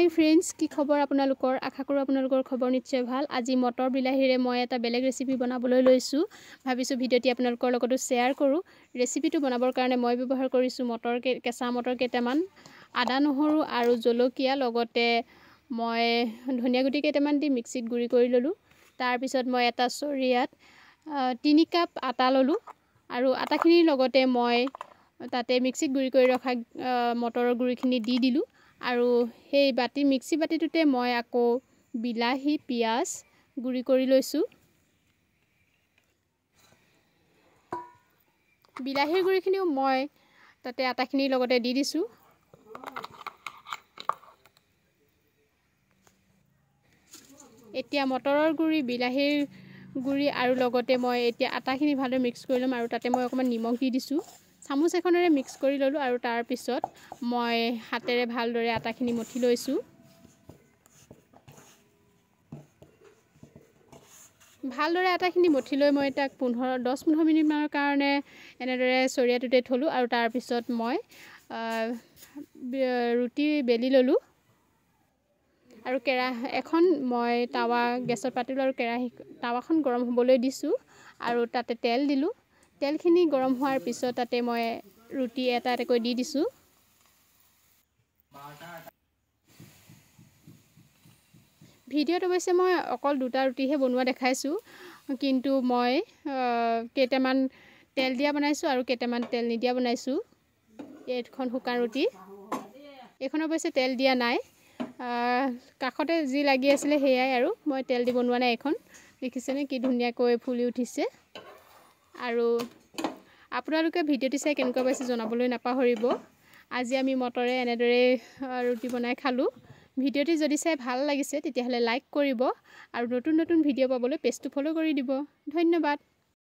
হাই friends, কি খবৰ আপোনালোকৰ? আশা কৰোঁ আপোনালোকৰ খবৰ নিশ্চয় ভাল। আজি মটৰ বিলাহীৰে মই এটা বেলেগ ৰেচিপি বনাবলৈ লৈছোঁ। ভাবিছোঁ ভিডিঅ'টি আপোনালোকৰ লগতো শ্বেয়াৰ কৰোঁ। ৰেচিপিটো বনাবৰ কাৰণে মই ব্যৱহাৰ কৰিছোঁ কেঁচা মটৰ কেইটামান, আদা নহৰু আৰু জলকীয়া, লগতে মই ধনিয়া গুটি কেইটামান দি মিক্সিত গুড়ি কৰি ল'লোঁ। তাৰপিছত মই এটা চৰিয়াত 3 কাপ আটা ল'লোঁ আৰু আটাখিনিৰ লগতে মই তাতে মিক্সিত গুড়ি কৰি ৰখা মটৰৰ গুড়িখিনি দি দিলোঁ। আৰু সেই মিক্সি বাতিটোতে মই আকৌ বিলাহী, পিঁয়াজ গুড়ি কৰি লৈছোঁ। বিলাহীৰ গুড়িখিনিও মই তাতে আটাখিনিৰ লগতে দি দিছোঁ। এতিয়া মটৰৰ গুড়ি, বিলাহীৰ গুড়ি আৰু লগতে মই এতিয়া আটাখিনি ভালদৰে মিক্স কৰি ল'ম আৰু তাতে মই অকণমান নিমখ দি দিছোঁ। চামুচ এখনেৰে মিক্স কৰি ল'লোঁ আৰু তাৰপিছত মই হাতেৰে ভালদৰে আটাখিনি মঠি লৈছোঁ। ভালদৰে আটাখিনি মঠি লৈ মই তাক 10-15 মিনিটমানৰ কাৰণে এনেদৰে চৰিয়াটোতে থ'লোঁ আৰু তাৰপিছত মই ৰুটি বেলি ল'লোঁ আৰু এখন মই টাৱা গেছত পাতিলোঁ আৰু টাৱাখন গৰম হ'বলৈ দিছোঁ আৰু তাতে তেল দিলোঁ। তেলখিনি গৰম হোৱাৰ পিছত তাতে মই ৰুটি এটা এটাকৈ দি দিছোঁ। ভিডিঅ'ত অৱশ্যে মই অকল 2টা ৰুটিহে বনোৱা দেখাইছোঁ, কিন্তু মই কেইটামান তেল দিয়া বনাইছোঁ আৰু কেইটামান তেল নিদিয়া বনাইছোঁ। এইখন শুকান ৰুটি, এইখন অৱশ্যে তেল দিয়া নাই, কাষতে যি লাগি আছিলে সেয়াই, আৰু মই তেল দি বনোৱা নাই। এইখন দেখিছেনে কি ধুনীয়াকৈ ফুলি উঠিছে। আৰু আপোনালোকে ভিডিঅ'টি চাই কেনেকুৱা পাইছে জনাবলৈ নাপাহৰিব। আজি আমি মটৰে এনেদৰে ৰুটি বনাই খালোঁ। ভিডিঅ'টি যদি চাই ভাল লাগিছে তেতিয়াহ'লে লাইক কৰিব আৰু নতুন ভিডিঅ' পাবলৈ পেজটো ফ'ল' কৰি দিব। ধন্যবাদ।